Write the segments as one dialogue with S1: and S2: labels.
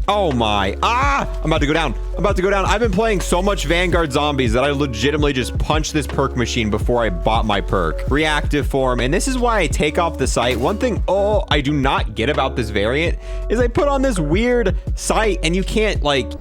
S1: Oh my. I'm about to go down. I'm about to go down. I've been playing so much Vanguard zombies that I legitimately just punched this perk machine before I bought my perk. Reactive form. And this is why I take off the sight. One thing, I do not get about this variant is I put on this weird sight and you can't like...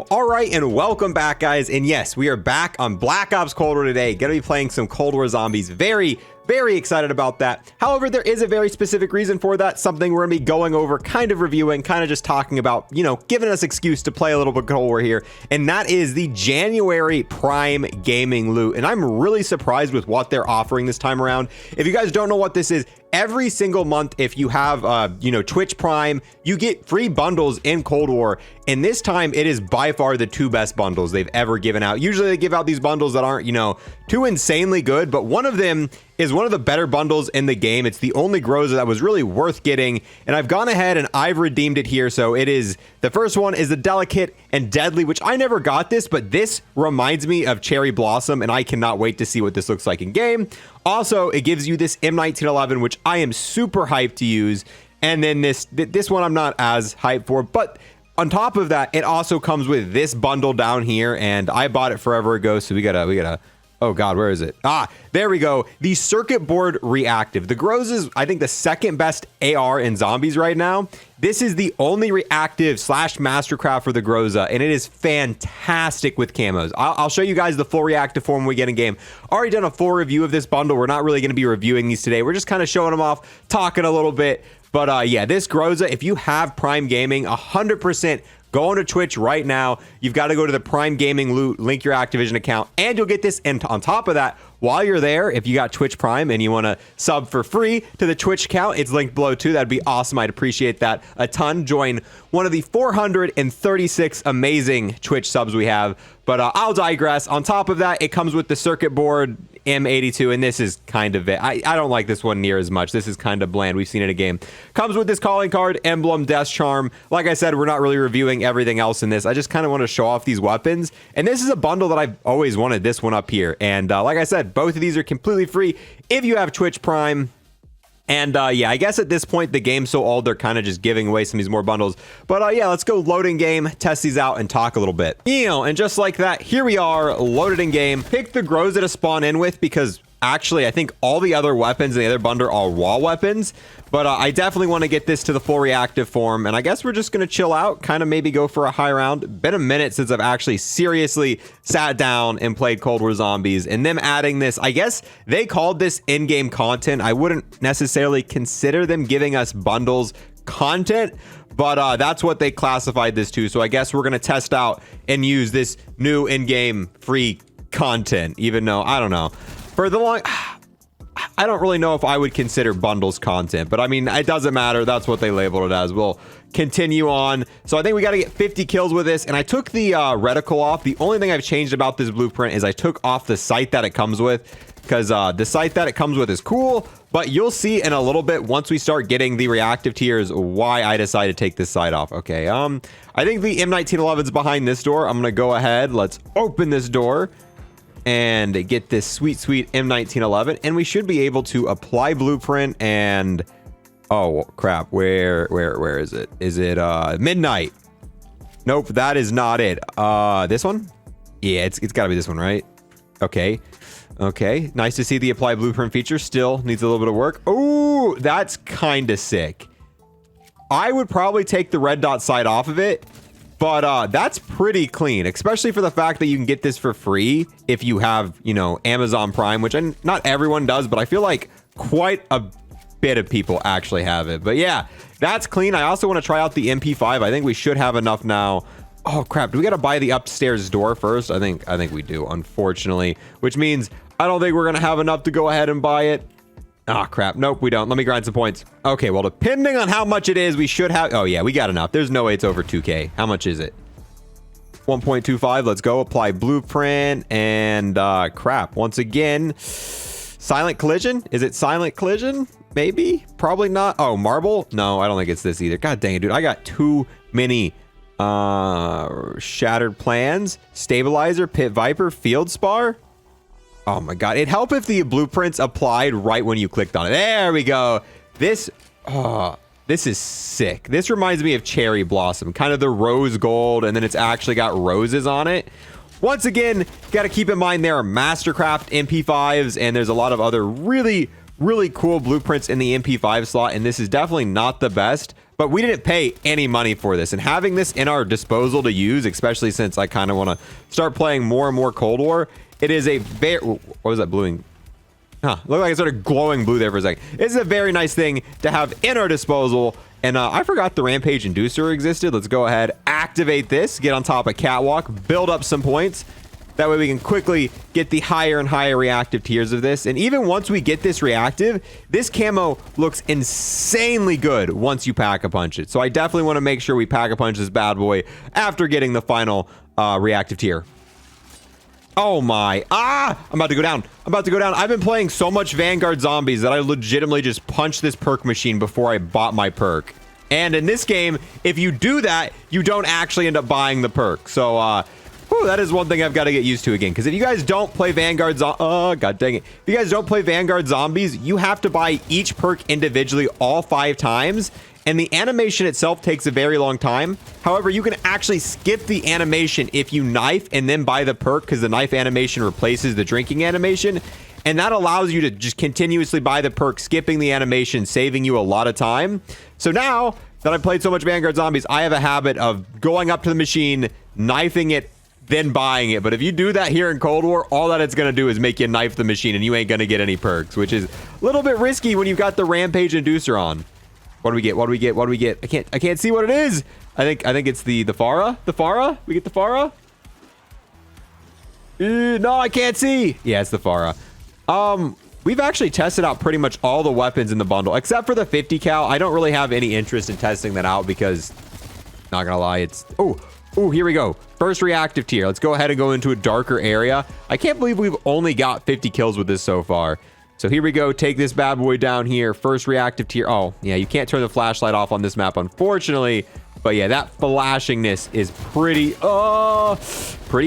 S1: All right, and welcome back, guys. And yes, we are back on Black Ops Cold War today. Gonna be playing some Cold War zombies. Very excited about that. However, there is a very specific reason for that. Something we're gonna be going over, kind of reviewing, kind of just talking about, you know, giving us excuse to play a little bit Cold War here. And that is the January Prime Gaming loot. And I'm really surprised with what they're offering this time around. If you guys don't know what this is, every single month, if you have, you know, Twitch Prime, you get free bundles in Cold War. And this time, it is by far the two best bundles they've ever given out. Usually, they give out these bundles that aren't, you know, too insanely good. But one of them is one of the better bundles in the game. It's the only Groza that was really worth getting. And I've gone ahead and I've redeemed it here. So it is, the first one is the Delicate and Deadly, which I never got this, but this reminds me of Cherry Blossom. And I cannot wait to see what this looks like in game. Also, it gives you this M1911, which I am super hyped to use. And then this one I'm not as hyped for, but on top of that, it also comes with this bundle down here, and I bought it forever ago, so we gotta, oh God, where is it? There we go. The Circuit Board Reactive. The Groza is, I think, the second best AR in zombies right now. This is the only reactive / mastercraft for the Groza, and it is fantastic with camos. I'll show you guys the full reactive form when we get in game. Already done a full review of this bundle. We're not really going to be reviewing these today. We're just kind of showing them off, talking a little bit. But yeah, this Groza, if you have Prime Gaming, 100% go onto Twitch right now. You've got to go to the Prime Gaming loot, link your Activision account, and you'll get this. And on top of that, while you're there, if you got Twitch Prime and you want to sub for free to the Twitch account, it's linked below too. That'd be awesome. I'd appreciate that a ton. Join one of the 436 amazing Twitch subs we have. But I'll digress. On top of that, it comes with the Circuit Board M82, and this is kind of it. I don't like this one near as much. This is kind of bland. We've seen it in a game. Comes with this calling card, emblem, death charm. Like I said, we're not really reviewing everything else in this. I just kind of want to show off these weapons. And this is a bundle that I've always wanted, this one up here. And like I said, both of these are completely free if you have Twitch Prime. And yeah, I guess at this point, the game's so old, they're kind of just giving away some of these more bundles. But yeah, let's go load in game, test these out, and talk a little bit. And just like that, here we are, loaded in game. Pick the Groza to spawn in with because actually, I think all the other weapons in the other bundle are wall weapons. But I definitely want to get this to the full reactive form. And I guess we're just going to chill out, kind of maybe go for a high round. Been a minute since I've actually seriously sat down and played Cold War Zombies. And them adding this, I guess they called this in-game content. I wouldn't necessarily consider them giving us bundles content, but that's what they classified this to. So I guess we're going to test out and use this new in-game free content, even though, I don't know. For the long... I don't really know if I would consider bundles content, but I mean, it doesn't matter. That's what they labeled it as. We'll continue on. So I think we got to get 50 kills with this. And I took the reticle off. The only thing I've changed about this blueprint is I took off the sight that it comes with, because the sight that it comes with is cool. But you'll see in a little bit, once we start getting the reactive tiers, why I decided to take this sight off. Okay, I think the M1911 is behind this door. I'm going to go ahead. Let's open this door and get this sweet M1911, and we should be able to apply blueprint. And oh crap, where is it? Is it midnight? Nope, that is not it. This one? Yeah, it's got to be this one, right? Okay, nice to see the apply blueprint feature. Still needs a little bit of work. Oh, that's kind of sick. I would probably take the red dot sight off of it. But that's pretty clean, especially for the fact that you can get this for free if you have, you know, Amazon Prime, which not everyone does, but I feel like quite a bit of people actually have it. But yeah, that's clean. I also want to try out the MP5. I think we should have enough now. Oh crap, do we got to buy the upstairs door first? I think we do, unfortunately, which means I don't think we're going to have enough to go ahead and buy it. Ah, crap. Nope, we don't. Let me grind some points. Okay, well, depending on how much it is, we should have... Oh, yeah, we got enough. There's no way it's over 2K. How much is it? 1.25. Let's go. Apply blueprint. And, crap. Once again, silent collision? Is it silent collision? Maybe? Probably not. Oh, marble? No, I don't think it's this either. God dang it, dude. I got too many shattered plans. Stabilizer, pit viper, field spar. Oh my God, it'd help if the blueprints applied right when you clicked on it. There we go. This, This is sick. This reminds me of Cherry Blossom, kind of the rose gold, and then it's actually got roses on it. Once again, got to keep in mind there are Mastercraft MP5s, and there's a lot of other really cool blueprints in the MP5 slot, and this is definitely not the best, but we didn't pay any money for this, and having this in our disposal to use, especially since I kind of want to start playing more and more Cold War, it is a very... What was that bluing? Huh, looked like it started glowing blue there for a second. This is a very nice thing to have in our disposal. And I forgot the Rampage Inducer existed. Let's go ahead, activate this, get on top of Catwalk, build up some points. That way we can quickly get the higher and higher reactive tiers of this. And even once we get this reactive, this camo looks insanely good once you Pack-a-Punch it. So I definitely want to make sure we Pack-a-Punch this bad boy after getting the final reactive tier. Oh my, I'm about to go down. I'm about to go down. I've been playing so much Vanguard Zombies that I legitimately just punched this perk machine before I bought my perk. And in this game, if you do that, you don't actually end up buying the perk. So, that is one thing I've got to get used to again. Because if you guys don't play Vanguard God dang it. If you guys don't play Vanguard Zombies, you have to buy each perk individually all 5 times. And the animation itself takes a very long time. However, you can actually skip the animation if you knife and then buy the perk, because the knife animation replaces the drinking animation. And that allows you to just continuously buy the perk, skipping the animation, saving you a lot of time. So now that I've played so much Vanguard Zombies, I have a habit of going up to the machine, knifing it, then buying it. But if you do that here in Cold War, all that it's going to do is make you knife the machine, and you ain't going to get any perks, which is a little bit risky when you've got the Rampage Inducer on. What do we get? What do we get? What do we get? I can't see what it is. I think it's the Farah. The Farah? We get the Farah? No, I can't see. Yeah, it's the Farah. We've actually tested out pretty much all the weapons in the bundle, except for the 50 cal. I don't really have any interest in testing that out because, not gonna lie, it's... Oh, here we go. First reactive tier. Let's go ahead and go into a darker area. I can't believe we've only got 50 kills with this so far. So here we go. Take this bad boy down here. First reactive tier. Oh, yeah, you can't turn the flashlight off on this map, unfortunately. But yeah, that flashingness is pretty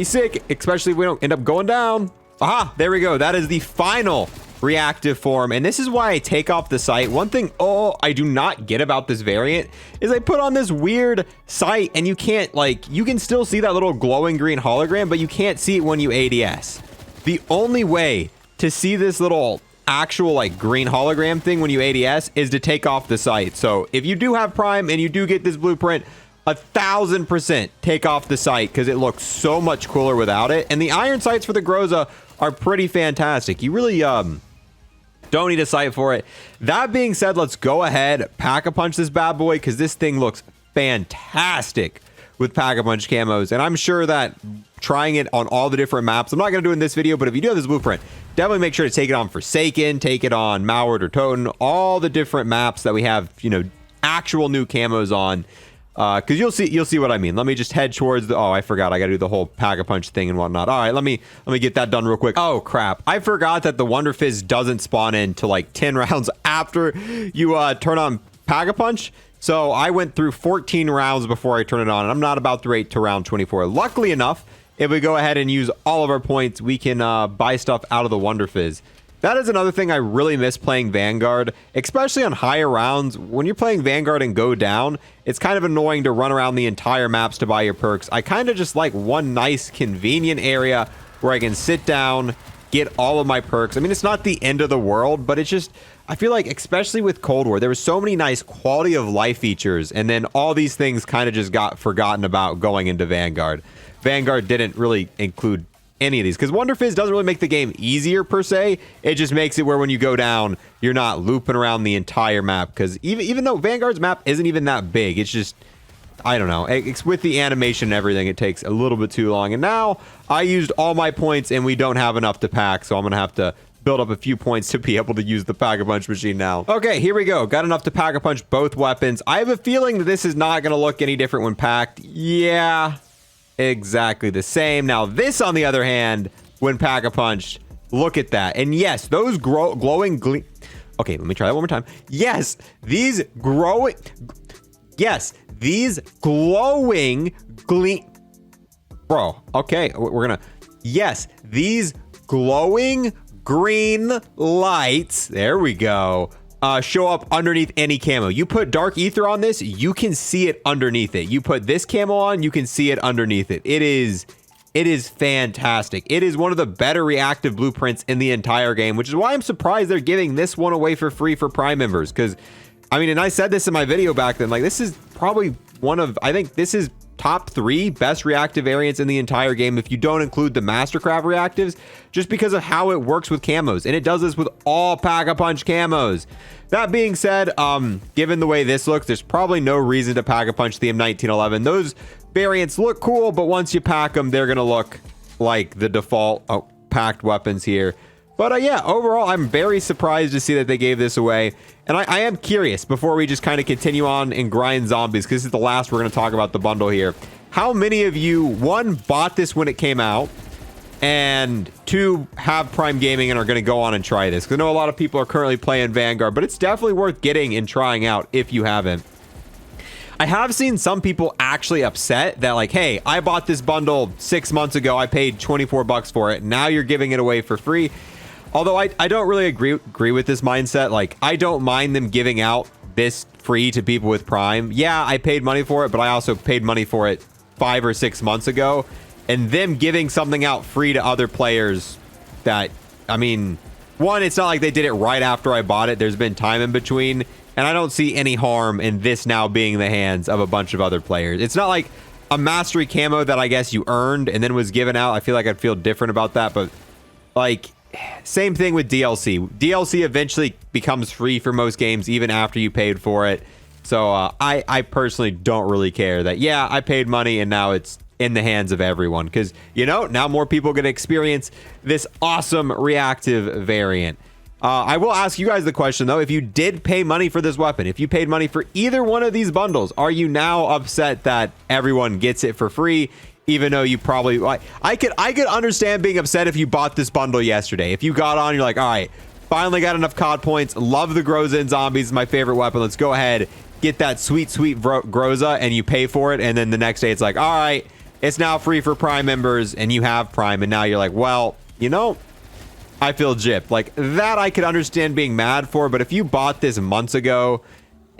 S1: sick, especially if we don't end up going down. Aha, there we go. That is the final reactive form. And this is why I take off the sight. One thing, I do not get about this variant is I put on this weird sight and you can't, you can still see that little glowing green hologram, but you can't see it when you ADS. The only way to see this little actual green hologram thing when you ADS is to take off the sight. So if you do have Prime and you do get this blueprint, 1000% take off the sight because it looks so much cooler without it. And the iron sights for the Groza are pretty fantastic. You really don't need a sight for it. That being said, let's go ahead, Pack-a-Punch this bad boy because this thing looks fantastic with Pack-a-Punch camos. And I'm sure that trying it on all the different maps, I'm not going to do it in this video, but if you do have this blueprint, definitely make sure to take it on Forsaken, take it on Mauert or Toten, all the different maps that we have, actual new camos on. Because you'll see what I mean. Let me just head towards the... Oh, I forgot. I got to do the whole Pack-a-Punch thing and whatnot. All right, let me get that done real quick. Oh, crap. I forgot that the Wonder Fizz doesn't spawn in to 10 rounds after you turn on Pack-a-Punch. So I went through 14 rounds before I turn it on, and I'm not about to rate to round 24. Luckily enough, if we go ahead and use all of our points, we can buy stuff out of the Wonder Fizz. That is another thing I really miss playing Vanguard, especially on higher rounds. When you're playing Vanguard and go down, it's kind of annoying to run around the entire maps to buy your perks. I kind of just like one nice, convenient area where I can sit down, get all of my perks. I mean, it's not the end of the world, but it's just... I feel like, especially with Cold War, there were so many nice quality of life features, and then all these things kind of just got forgotten about going into Vanguard. Vanguard didn't really include any of these, because Wonder Fizz doesn't really make the game easier per se. It just makes it where when you go down, you're not looping around the entire map, because even though Vanguard's map isn't even that big, it's just... I don't know. It's with the animation and everything, it takes a little bit too long. And now I used all my points and we don't have enough to pack, so I'm going to have to build up a few points to be able to use the Pack-a-Punch machine now. Okay, here we go. Got enough to Pack-a-Punch both weapons. I have a feeling that this is not going to look any different when packed. Yeah, exactly the same. Now this, on the other hand, when Pack-a-Punched, look at that. And yes, those glowing... Okay, let me try that one more time. Yes, these growing... Yes, these glowing Bro, okay, we're gonna... Yes, these glowing green lights, there we go, show up underneath any camo. You put Dark Aether on this, you can see it underneath it. You put this camo on, you can see it underneath it. It is fantastic. It is one of the better reactive blueprints in the entire game, which is why I'm surprised they're giving this one away for free for Prime members. Because, I mean, and I said this in my video back then, like, this is probably one of, I think this is top 3 best reactive variants in the entire game if you don't include the Mastercraft reactives, just because of how it works with camos. And it does this with all Pack-a-Punch camos. That being said, given the way this looks, there's probably no reason to Pack-a-Punch the M1911. Those variants look cool, but once you pack them, they're gonna look like the default packed weapons here. But yeah, overall, I'm very surprised to see that they gave this away. And I am curious, before we just kind of continue on and grind zombies, because this is the last we're going to talk about the bundle here. How many of you, 1, bought this when it came out, and 2, have Prime Gaming and are going to go on and try this? Because I know a lot of people are currently playing Vanguard, but it's definitely worth getting and trying out if you haven't. I have seen some people actually upset that, like, hey, I bought this bundle 6 months ago. I paid 24 bucks for it. Now you're giving it away for free. Although I don't really agree with this mindset. Like, I don't mind them giving out this free to people with Prime. Yeah, I paid money for it, but I also paid money for it 5 or 6 months ago. And them giving something out free to other players that, I mean, one, it's not like they did it right after I bought it. There's been time in between. And I don't see any harm in this now being in the hands of a bunch of other players. It's not like a mastery camo that I guess you earned and then was given out. I feel like I'd feel different about that. But, like, same thing with DLC. DLC eventually becomes free for most games, even after you paid for it. So I personally don't really care that, yeah, I paid money and now it's in the hands of everyone. Because, you know, now more people get to experience this awesome reactive variant. I will ask you guys the question, though. If you did pay money for this weapon, if you paid money for either one of these bundles, are you now upset that everyone gets it for free? Even though you probably, like, I could understand being upset if you bought this bundle yesterday. If you got on, you're like, all right, finally got enough COD points. Love the Groza and zombies, my favorite weapon. Let's go ahead, get that sweet Groza, and you pay for it. And then the next day it's like, all right, it's now free for Prime members, and you have Prime. And now you're like, well, you know, I feel gypped. Like, that I could understand being mad for. But if you bought this months ago,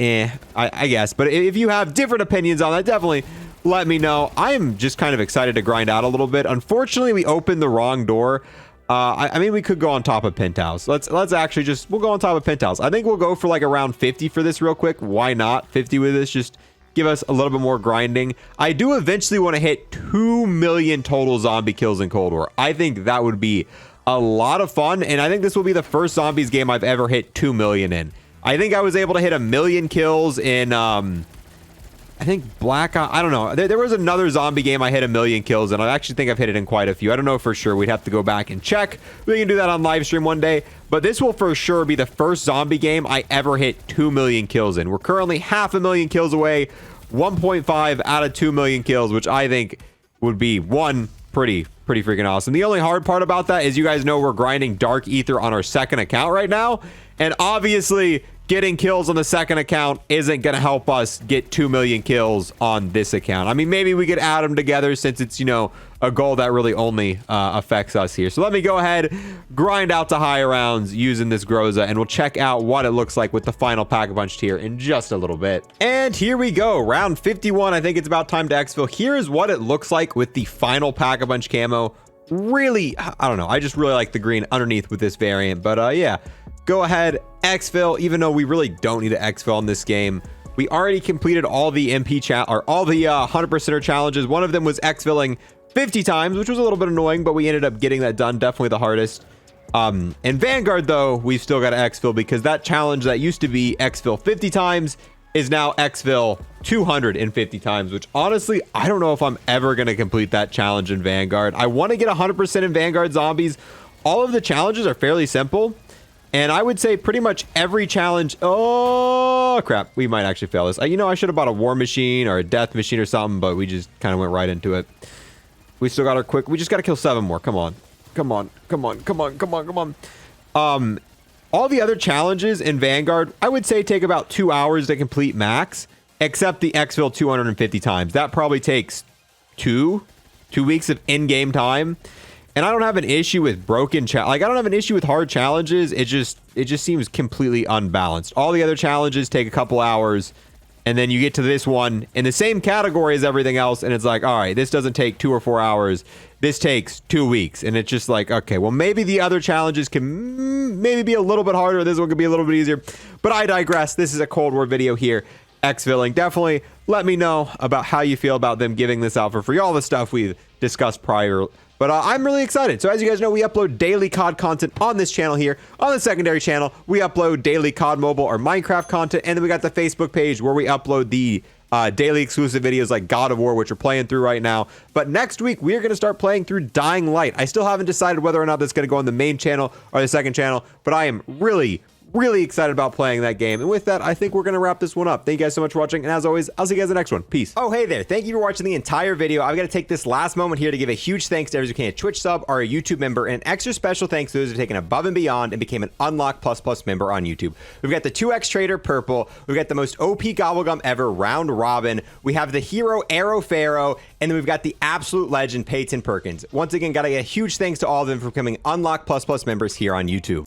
S1: I guess. But if you have different opinions on that, definitely let me know. I am just kind of excited to grind out a little bit. Unfortunately, we opened the wrong door. I mean, we could go on top of Penthouse. Let's actually we'll go on top of Penthouse. I think we'll go for like around 50 for this real quick. Why not 50 with this? Just give us a little bit more grinding. I do eventually want to hit 2 million total zombie kills in Cold War. I think that would be a lot of fun. And I think this will be the first zombies game I've ever hit 2 million in. I think I was able to hit 1 million kills in, I think I don't know. There was another zombie game I hit 1 million kills, and I actually think I've hit it in quite a few. I don't know for sure. We'd have to go back and check. We can do that on live stream one day. But this will for sure be the first zombie game I ever hit 2 million kills in. We're currently 500,000 kills away, 1.5 out of 2 million kills, which I think would be pretty freaking awesome. The only hard part about that is you guys know we're grinding Dark Aether on our second account right now. And obviously, getting kills on the second account isn't going to help us get 2 million kills on this account. I mean, maybe we could add them together since it's, you know, a goal that really only affects us here. So let me go ahead, grind out to higher rounds using this Groza, and we'll check out what it looks like with the final Pack-a-Punch tier in just a little bit. And here we go, round 51. I think it's about time to exfil. Here is what it looks like with the final Pack-a-Punch camo. Really, I don't know. I just really like the green underneath with this variant, but yeah. Go ahead, exfil, even though we really don't need to exfil in this game. We already completed all the all the 100%er challenges. One of them was exfilling 50 times, which was a little bit annoying, but we ended up getting that done. Definitely the hardest. In Vanguard, though, we've still got to exfil because that challenge that used to be exfil 50 times is now exfil 250 times, which honestly, I don't know if I'm ever going to complete that challenge in Vanguard. I want to get 100% in Vanguard zombies. All of the challenges are fairly simple. And I would say pretty much every challenge... Oh, crap. We might actually fail this. You know, I should have bought a war machine or a death machine or something, but we just kind of went right into it. We still got our quick... We just got to kill 7 more. Come on. Come on. Come on. Come on. Come on. Come on. All the other challenges in Vanguard, I would say take about 2 hours to complete max, except the exfil 250 times. That probably takes two weeks of in-game time. And I don't have an issue with broken like I don't have an issue with hard challenges. It just seems completely unbalanced. All the other challenges take a couple hours, and then you get to this one in the same category as everything else, and it's like, all right, this doesn't take 2 or 4 hours. This takes 2 weeks, and it's just like, okay, well, maybe the other challenges can maybe be a little bit harder. This one could be a little bit easier, but I digress. This is a Cold War video here. Exfilling. Definitely let me know about how you feel about them giving this out for free. All the stuff we've discussed prior. But I'm really excited. So as you guys know, we upload daily COD content on this channel here. On the secondary channel, we upload daily COD Mobile or Minecraft content. And then we got the Facebook page where we upload the daily exclusive videos like God of War, which we're playing through right now. But next week, we are going to start playing through Dying Light. I still haven't decided whether or not that's going to go on the main channel or the second channel. But I am really excited about playing that game. And with that, I think we're going to wrap this one up. Thank you guys so much for watching. And as always, I'll see you guys in the next one. Peace. Oh, hey there. Thank you for watching the entire video. I've got to take this last moment here to give a huge thanks to everyone who became a Twitch sub or a YouTube member, and an extra special thanks to those who have taken above and beyond and became an Unlock Plus Plus member on YouTube. We've got the 2X Trader Purple. We've got the most OP Gobblegum ever, Round Robin. We have the hero Arrow Pharaoh, and then we've got the absolute legend Peyton Perkins. Once again, got to get a huge thanks to all of them for becoming Unlock Plus Plus members here on YouTube.